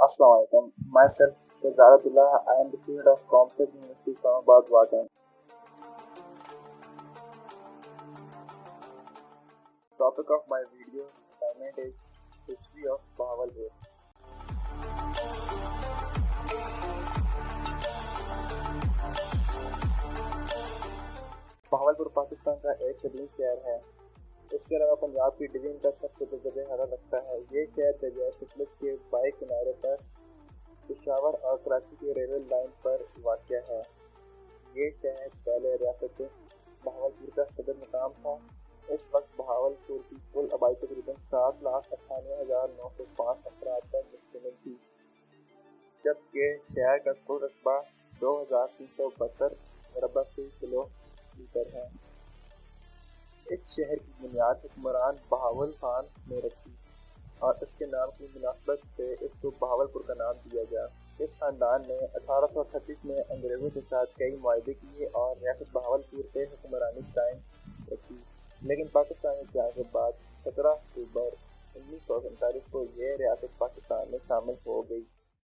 Assalamualaikum. Myself is Aradullah. I am the student of Comsec University, Islamabad, Water. Topic of my video assignment is History of Bahawalpur. Bahawalpur Pakistan کا ایک قدیم شہر ہے۔ اس کے علاوہ پنجاب کی ڈویژن کا سب سے درجہ حرارت رکھتا ہے۔ یہ شہر دریائے ستلج کے بائیں کنارے پر پشاور اور کراچی کی ریلوے لائن پر واقع ہے۔ یہ شہر پہلے ریاست بہاولپور کا صدر مقام تھا۔ اس وقت بہاولپور کی کل آبادی تقریباً 7,98,905 افراد پر مشتمل تھی، جبکہ شہر کا کل رقبہ 2,372 مربع فی کلو میٹر ہے۔ اس شہر کی بنیاد حکمران بہاول خان نے رکھی اور اس کے نام کی مناسبت سے اس کو بہاولپور کا نام دیا گیا۔ اس خاندان نے 1838 میں انگریزوں کے ساتھ کئی معاہدے کیے اور ریاست بہاولپور پہ حکمرانی قائم رکھی، لیکن پاکستان کی جنگ کے بعد 17 اکتوبر 1947 کو یہ ریاست پاکستان میں شامل ہو گئی۔